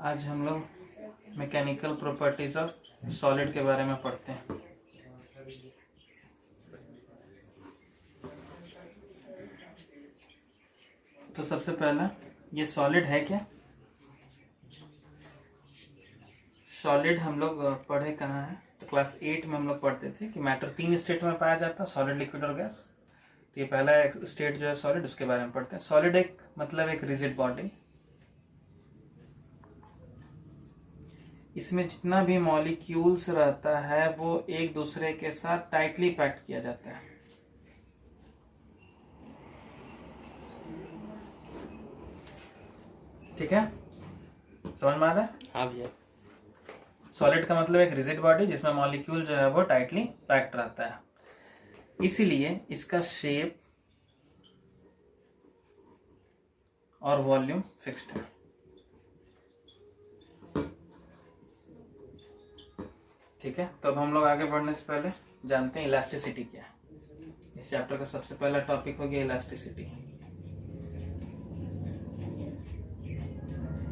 आज हम लोग मैकेनिकल प्रॉपर्टीज ऑफ सॉलिड के बारे में पढ़ते हैं। तो सबसे पहला ये सॉलिड है क्या? सॉलिड हम लोग पढ़े कहाँ है? तो क्लास 8 में हम लोग पढ़ते थे कि मैटर 3 स्टेट में पाया जाता है, सॉलिड, लिक्विड और गैस। तो ये पहला स्टेट जो है सॉलिड, उसके बारे में पढ़ते हैं। सॉलिड एक मतलब एक रिजिड बॉडी, इसमें जितना भी मॉलिक्यूल्स रहता है वो एक दूसरे के साथ टाइटली पैक्ड किया जाता है। ठीक है, समझ में आ रहा है? हाँ भैया। सॉलिड का मतलब एक रिजिड बॉडी जिसमें मॉलिक्यूल जो है वो टाइटली पैक्ड रहता है, इसीलिए इसका शेप और वॉल्यूम फिक्स्ड है। ठीक है, तो अब हम लोग आगे बढ़ने से पहले जानते हैं इलास्टिसिटी क्या है। इस चैप्टर का सबसे पहला टॉपिक हो गया इलास्टिसिटी।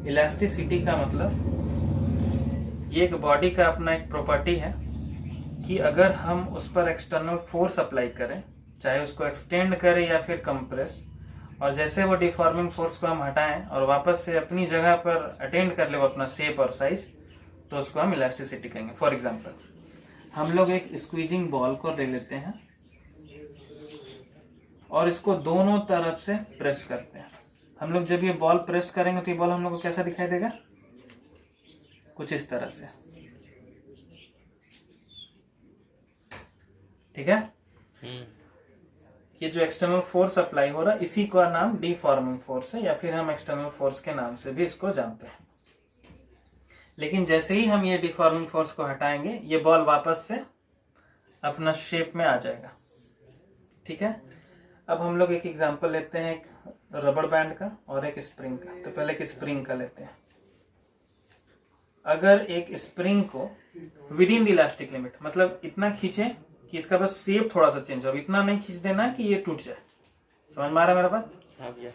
इलास्टिसिटी का मतलब ये एक बॉडी का अपना एक प्रॉपर्टी है कि अगर हम उस पर एक्सटर्नल फोर्स अप्लाई करें, चाहे उसको एक्सटेंड करें या फिर कंप्रेस, और जैसे वो डिफॉर्मिंग फोर्स को हम हटाएं और वापस से अपनी जगह पर अटेंड कर ले वो अपना शेप और साइज, तो उसको हम इलास्टिसिटी कहेंगे। फॉर एग्जांपल, हम लोग एक स्क्वीजिंग बॉल को ले लेते हैं और इसको दोनों तरफ से प्रेस करते हैं। हम लोग जब ये बॉल प्रेस करेंगे तो ये बॉल हम लोग को कैसा दिखाई देगा? कुछ इस तरह से। ठीक है, ये जो एक्सटर्नल फोर्स अप्लाई हो रहा है इसी का नाम डिफॉर्मिंग फोर्स है, या फिर हम एक्सटर्नल फोर्स के नाम से भी इसको जानते हैं। लेकिन जैसे ही हम ये डिफॉर्मिंग फोर्स को हटाएंगे ये बॉल वापस से अपना शेप में आ जाएगा। ठीक है, अब हम लोग एक एग्जांपल लेते हैं, एक रबर बैंड का और एक स्प्रिंग का। तो पहले एक स्प्रिंग का लेते हैं। अगर एक स्प्रिंग को with in the elastic limit, मतलब इतना खींचे कि इसका बस शेप थोड़ा सा चेंज हो, इतना नहीं खींच देना कि ये टूट जाए। समझ में आ रहा है मेरा बात? हाँ भैया।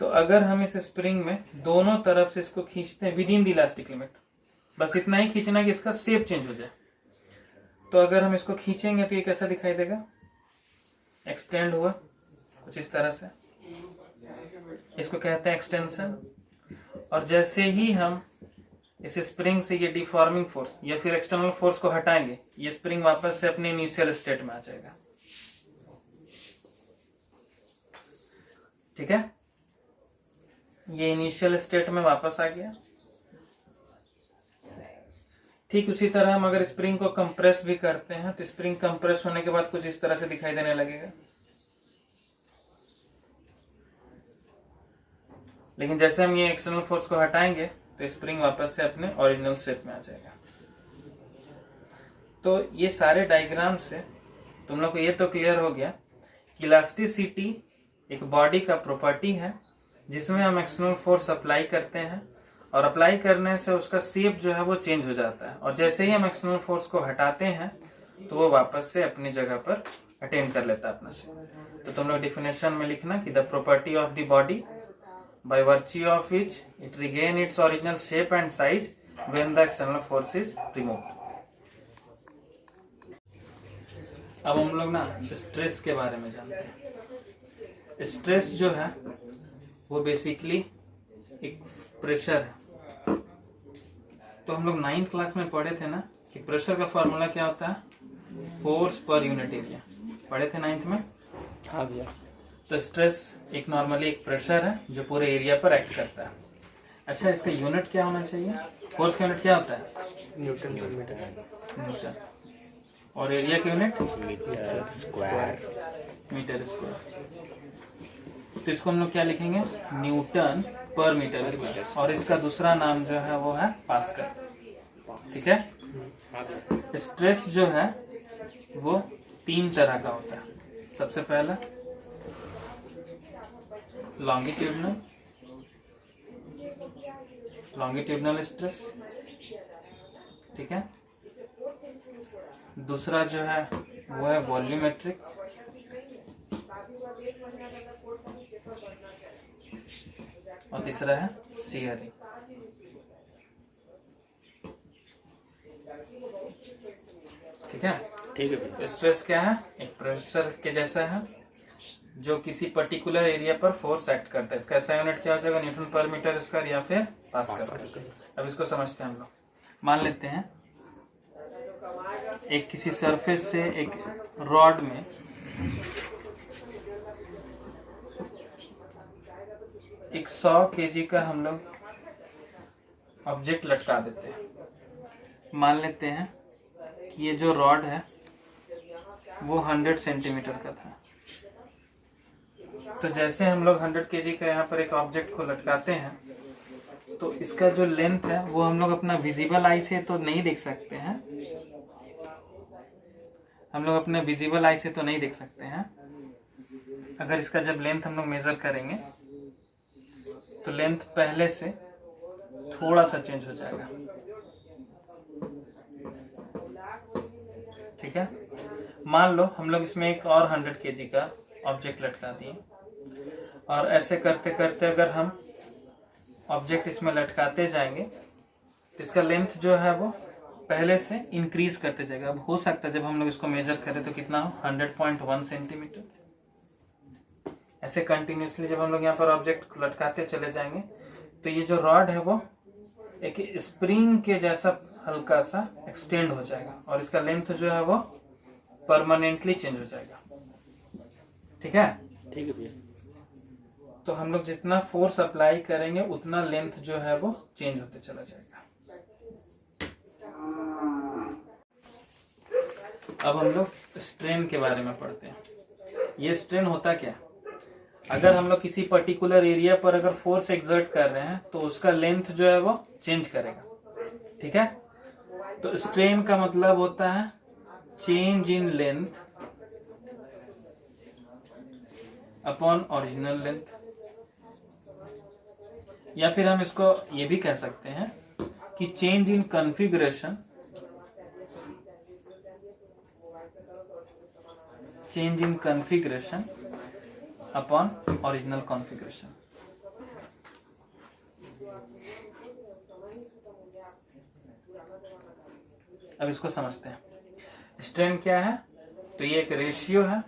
तो अगर हम इस स्प्रिंग में दोनों तरफ से इसको खींचते हैं with in the elastic limit, बस इतना ही खींचना कि इसका शेप चेंज हो जाए, तो अगर हम इसको खींचेंगे तो ये कैसा दिखाई देगा? एक्सटेंड हुआ कुछ इस तरह से, इसको कहते हैं एक्सटेंशन। और जैसे ही हम इस स्प्रिंग से ये डिफॉर्मिंग फोर्स या फिर एक्सटर्नल फोर्स को हटाएंगे, ये स्प्रिंग वापस से अपने इनिशियल स्टेट में आ जाएगा। ठीक है, ये इनिशियल स्टेट में वापस आ गया। ठीक उसी तरह हम अगर स्प्रिंग को कंप्रेस भी करते हैं तो स्प्रिंग कंप्रेस होने के बाद कुछ इस तरह से दिखाई देने लगेगा। लेकिन जैसे हम ये एक्सटर्नल फोर्स को हटाएंगे तो स्प्रिंग वापस से अपने ओरिजिनल शेप में आ जाएगा। तो ये सारे डायग्राम से तुम लोग को ये तो क्लियर हो गया कि इलास्टिसिटी एक बॉडी का प्रॉपर्टी है जिसमें हम एक्सटर्नल फोर्स अप्लाई करते हैं, और अप्लाई करने से उसका शेप जो है वो चेंज हो जाता है, और जैसे ही हम एक्सटर्नल फोर्स को हटाते हैं तो वो वापस से अपनी जगह पर अटेंड कर लेता है अपना शेप। तो तुम लोग डिफिनेशन में लिखना कि the property of the body by virtue of which it regain its original shape and size when the external force is removed। अब हम लोग ना स्ट्रेस के बारे में जानते हैं। स्ट्रेस जो है वो बेसिकली एक प्रेशर है। तो हम लोग 9th क्लास में पढ़े थे ना कि प्रेशर का फॉर्मूला क्या होता है? Force per unit area. पढ़े थे 9th में? हाँ भैया। तो स्ट्रेस एक नॉर्मली एक प्रेशर है जो पूरे एरिया पर एक्ट करता है। अच्छा, इसका यूनिट क्या होना चाहिए? फोर्स का यूनिट क्या होता है? न्यूटन पर मीटर। मीटर। और एरिया की unit? Meter square. Meter square. तो इसको हम लोग क्या लिखेंगे? न्यूटन पर मीटर स्क्वायर। और इसका दूसरा नाम जो है वो है पास्कल। ठीक है, स्ट्रेस जो है वो 3 तरह का होता है। सबसे पहला लॉन्गिट्यूडनल स्ट्रेस। ठीक है, दूसरा जो है वो है वॉल्यूमेट्रिक, और तीसरा है शियरिंग। ठीक है। ठीक है भैया। तो स्ट्रेस क्या है? एक प्रेशर के जैसा है जो किसी पर्टिकुलर एरिया पर फोर्स एक्ट करता है। इसका SI यूनिट क्या हो जाएगा? न्यूटन पर मीटर स्क्वायर या फिर पास्कल। अब इसको समझते हैं हम लोग। मान लेते हैं एक किसी सरफेस से एक रॉड में एक 100 kg का हम लोग ऑब्जेक्ट लटका देते हैं। मान लेते हैं कि ये जो रॉड है वो 100 सेंटीमीटर का था। तो जैसे हम लोग 100 kg का यहाँ पर एक ऑब्जेक्ट को लटकाते हैं तो इसका जो लेंथ है वो हम लोग अपना विजिबल आई से तो नहीं देख सकते हैं। हम लोग अपने विजिबल आई से तो नहीं देख सकते हैं। अगर इसका जब लेंथ हम लोग मेजर करेंगे तो लेंथ पहले से थोड़ा सा चेंज हो जाएगा। ठीक है। मान लो हम लोग इसमें एक और 100 kg का ऑब्जेक्ट लटका दिए और ऐसे करते करते अगर हम ऑब्जेक्ट इसमें लटकाते जाएंगे तो इसका लेंथ जो है वो पहले से इंक्रीज करते जाएगा। अब हो सकता है जब हम लोग इसको मेजर करें तो कितना हो? 100.1 सेंटीमीटर। ऐसे कंटिन्यूसली जब हम लोग यहाँ पर ऑब्जेक्ट लटकाते चले जाएंगे तो ये जो रॉड है वो एक स्प्रिंग के जैसा हल्का सा एक्सटेंड हो जाएगा और इसका लेंथ जो है वो परमानेंटली चेंज हो जाएगा। ठीक है। ठीक है भैया। तो हम लोग जितना फोर्स अप्लाई करेंगे उतना लेंथ जो है वो चेंज होते चला जाएगा। अब हम लोग स्ट्रेन के बारे में पढ़ते हैं। ये स्ट्रेन होता क्या? अगर हम लोग किसी पर्टिकुलर एरिया पर अगर फोर्स एक्सर्ट कर रहे हैं तो उसका लेंथ जो है वो चेंज करेगा। ठीक है। तो स्ट्रेन का मतलब होता है change in length upon original length, या फिर हम इसको ये भी कह सकते हैं कि change in configuration upon original configuration. अब इसको समझते हैं। स्ट्रेन क्या है? तो ये एक रेशियो है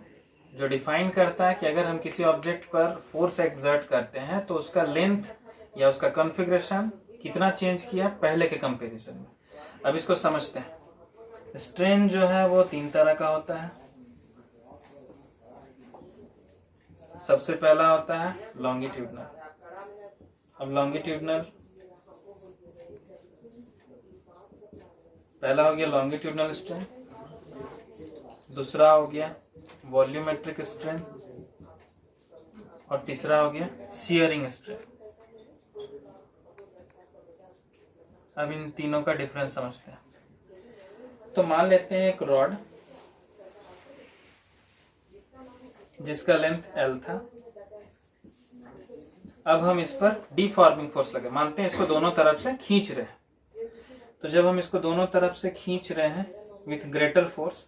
जो डिफाइन करता है कि अगर हम किसी ऑब्जेक्ट पर फोर्स एक्सर्ट करते हैं तो उसका लेंथ या उसका कॉन्फ़िगरेशन कितना चेंज किया पहले के कंपैरिजन में। अब इसको समझते हैं। स्ट्रेन जो है वो 3 तरह का होता है। सबसे पहला होता है लॉन्गिट्यूडनल। अब लॉन्गिट्यूडनल पहला हो गया लॉन्गिट्यूडनल स्ट्रेन, दूसरा हो गया वॉल्यूमेट्रिक स्ट्रेन और तीसरा हो गया शियरिंग स्ट्रेन। अब इन तीनों का डिफरेंस समझते हैं। तो मान लेते हैं एक रॉड जिसका लेंथ L था। अब हम इस पर डिफॉर्मिंग फोर्स लगे, मानते हैं इसको दोनों तरफ से खींच रहे हैं। तो जब हम इसको दोनों तरफ से खींच रहे हैं विथ ग्रेटर फोर्स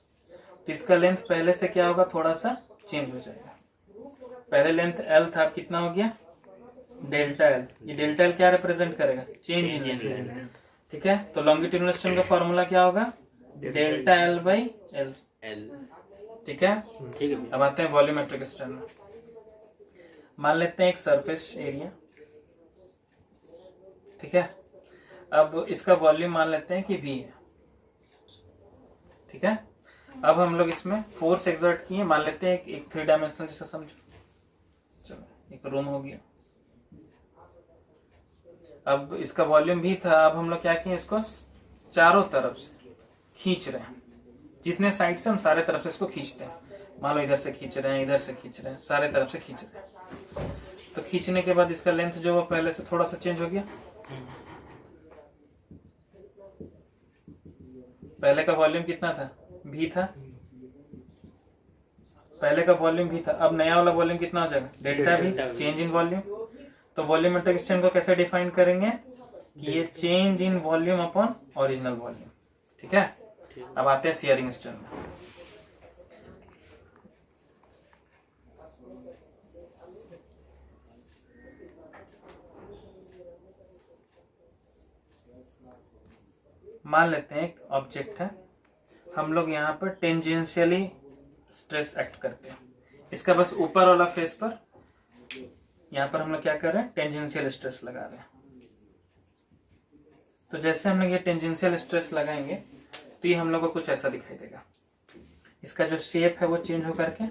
तो इसका लेंथ पहले से क्या होगा? थोड़ा सा चेंज हो जाएगा। पहले लेंथ L था, अब कितना हो गया? Delta L। ये डेल्टा L क्या रिप्रेजेंट करेगा? Change in length. ठीक है। तो लॉन्गिट्यूडनल स्ट्रेन का फॉर्मूला क्या होगा? Delta L by L। ठीक है। ठीक है। अब आते हैं वॉल्यूमेट्रिक स्ट्रेन में। मान लेते हैं एक सरफेस एरिया। ठीक है। अब इसका वॉल्यूम मान लेते हैं कि V है। ठीक है। अब हम लोग इसमें फोर्स एक्सर्ट किए, मान लेते हैं एक 3 डायमेंशनल जैसा समझो। चलो एक रूम हो गया। अब इसका वॉल्यूम भी था। अब हम लोग क्या किए? इसको चारों तरफ से खींच रहे हैं। जितने साइड से हम सारे तरफ से इसको खींचते हैं। मान लो इधर से खींच रहे हैं, इधर से खींच रहे हैं, सारे तरफ से खींच रहे हैं। तो खींचने के बाद इसका लेंथ जो वो पहले से थोड़ा सा चेंज हो गया। पहले का वॉल्यूम कितना था? V था। पहले का वॉल्यूम V था। अब नया वाला वॉल्यूम कितना हो जाएगा? Delta V। Change in volume. तो वॉल्यूमेट्रिक स्ट्रेन को कैसे डिफाइन करेंगे कि ये change in volume upon original volume. ठीक है। अब आते हैं शियरिंग स्ट्रेन में। मान लेते हैं एक ऑब्जेक्ट है हम लोग यहाँ पर टेंजेंशियली स्ट्रेस एक्ट करते हैं। इसका बस ऊपर वाला फेस पर यहाँ पर हम लोग क्या कर रहे हैं, टेंजेंशियल स्ट्रेस लगा रहे हैं। तो जैसे हम लोग ये टेंजेंशियल स्ट्रेस लगाएंगे तो ये हम लोग को कुछ ऐसा दिखाई देगा। इसका जो शेप है वो चेंज हो करके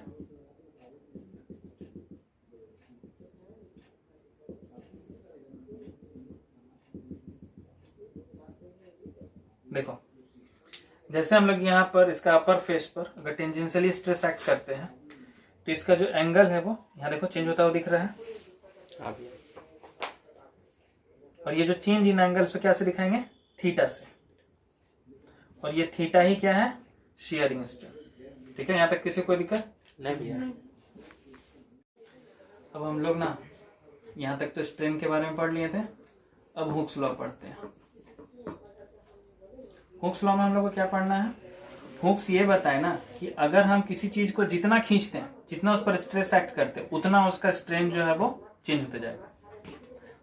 देखो, जैसे हम लोग यहाँ पर इसका अपर फेस पर अगर टेंजेंशियली स्ट्रेस एक्ट करते हैं तो इसका जो एंगल है वो यहाँ देखो चेंज होता हुआ दिख रहा है। हाँ भैया। और ये जो चेंज इन एंगल से क्या से दिखाएंगे, थीटा से। और ये थीटा ही क्या है, शियरिंग स्ट्रेन। ठीक है, यहाँ तक किसी को दिक्कत नहीं भैया। अब हम लोग ना यहाँ तक तो स्ट्रेन के बारे में पढ़ लिए थे, अब हुक्स लॉ पढ़ते हैं। हुक्स लॉ में हम लोग को क्या पढ़ना है, हुक्स ये बताए ना कि अगर हम किसी चीज को जितना खींचते हैं, जितना उस पर स्ट्रेस एक्ट करते हैं, उतना उसका स्ट्रेन जो है वो चेंज होते जाएगा।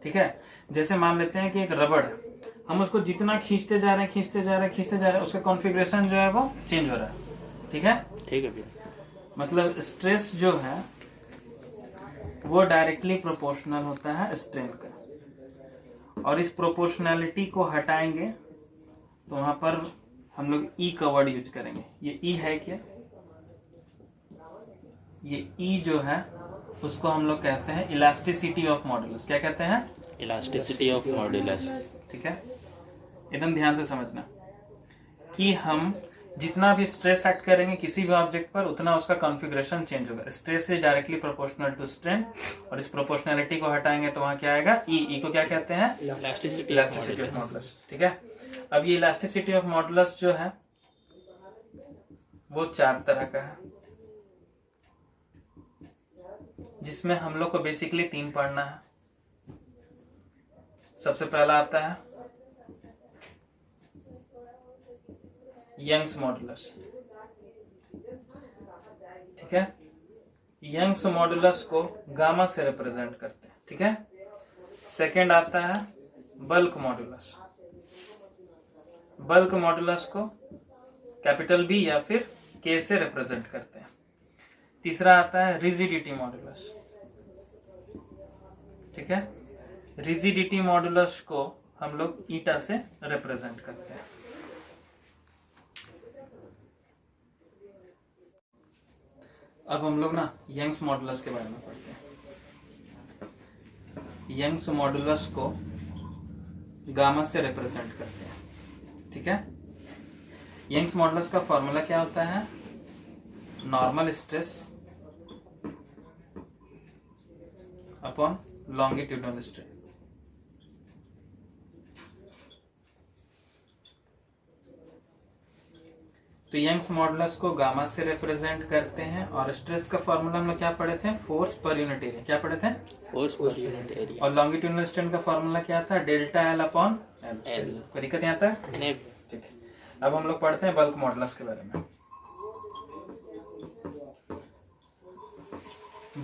ठीक है, जैसे मान लेते हैं कि एक रबड़ है, हम उसको जितना खींचते जा रहे हैं, खींचते जा रहे हैं, खींचते जा रहे हैं, उसका कॉन्फ़िगरेशन जो है वो चेंज हो रहा है। ठीक है, ठीक है भैया। मतलब स्ट्रेस जो है वो डायरेक्टली प्रोपोर्शनल होता है स्ट्रेन का। और इस प्रोपोर्शनैलिटी को हटाएंगे तो वहां पर हम लोग ई का वर्ड यूज करेंगे। ये ई है क्या, ये ई जो है उसको हम लोग कहते हैं इलास्टिसिटी ऑफ मॉडुलस। क्या कहते हैं, इलास्टिसिटी ऑफ मॉडुलस। ठीक है, एकदम ध्यान से समझना कि हम जितना भी स्ट्रेस एक्ट करेंगे किसी भी ऑब्जेक्ट पर, उतना उसका कॉन्फ़िगरेशन चेंज होगा। Stress is directly proportional to strain, और इस प्रोपोर्शनैलिटी को हटाएंगे तो वहां क्या आएगा, ई को क्या कहते हैं, इलास्टिसिटी ऑफ मॉडुलस। ठीक है, अब ये इलास्टिसिटी ऑफ मॉडुलस जो है वो 4 तरह का है, जिसमें हम लोग को बेसिकली 3 पढ़ना है। सबसे पहला आता है यंग्स मॉडुलस। ठीक है, यंग्स मॉडुलस को गामा से रिप्रेजेंट करते हैं। ठीक है, सेकंड आता है बल्क मॉडुलस। बल्क मॉडुलस को कैपिटल बी या फिर के से रिप्रेजेंट करते हैं। तीसरा आता है रिजिडिटी मॉडुलस। ठीक है, रिजिडिटी मॉडुलस को हम लोग ईटा से रिप्रेजेंट करते हैं। अब हम लोग ना यंग्स मॉडुलस के बारे में पढ़ते हैं। यंग्स मॉडुलस को गामा से रिप्रेजेंट करते हैं। ठीक है, यंग्स मॉडुलस का फॉर्मूला क्या होता है, normal stress upon longitudinal strain. तो यंग्स मॉडुलस को गामा से रिप्रेजेंट करते हैं। और स्ट्रेस का फॉर्मूला हम लोग क्या पढ़े थे, फोर्स पर यूनिट एरिया। क्या पढ़े थे, फोर्स पर यूनिट एरिया। और लॉन्गिट्यूडनल स्ट्रेन का फॉर्मूला क्या था, डेल्टा एल अपॉन एल। कोई दिक्कत यहाँ तक नहीं। ठीक है, अब हम लोग पढ़ते हैं बल्क मॉडुलस के बारे में।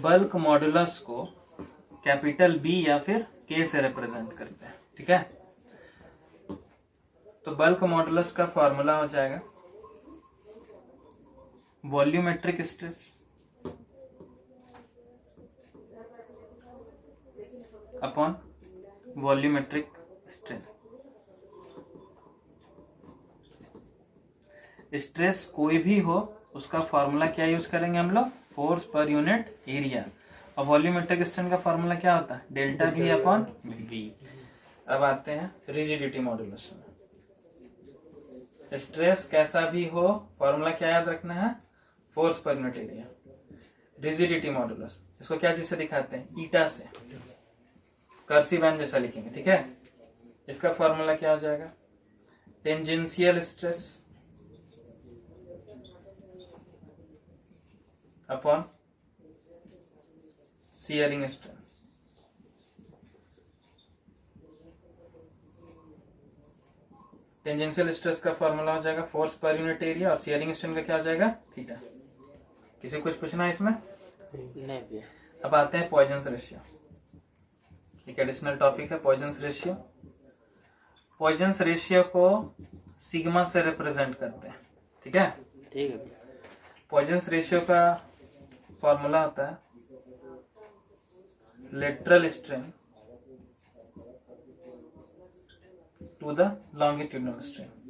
बल्क मॉडुलस को कैपिटल बी या फिर के से रिप्रेजेंट करते हैं। ठीक है, तो बल्क मॉडुलस का फॉर्मूला हो जाएगा volumetric stress upon volumetric strain. Stress कोई भी हो उसका फॉर्मूला क्या यूज करेंगे हम लोग, फोर्स पर यूनिट एरिया। और वॉल्यूमेट्रिक स्ट्रेन का फॉर्मूला क्या होता है, डेल्टा वी अपॉन वी। अब आते हैं रिजिडिटी मॉडुलस में। स्ट्रेस कैसा भी हो, फॉर्मूला क्या याद रखना है, force per unit area. Rigidity modulus इसको क्या चीज से दिखाते हैं, ईटा से, कर्सिव एन जैसा लिखेंगे। ठीक है, इसका फॉर्मूला क्या हो जाएगा, tangential stress upon shearing strain. Tangential stress का फॉर्मूला हो जाएगा फोर्स पर यूनिट एरिया, और शियरिंग स्ट्रेन का क्या हो जाएगा, थीटा। किसी को कुछ पूछना है इसमें, नहीं भैया। अब आते हैं पॉइजन्स रेशियो। एक एडिशनल टॉपिक है पॉइजन्स रेशियो। पॉइजन्स रेशियो को सिग्मा से रिप्रेजेंट करते हैं। ठीक है। ठीक है भैया। पॉइजन्स रेशियो का फॉर्मूला होता है lateral strain to the longitudinal strain.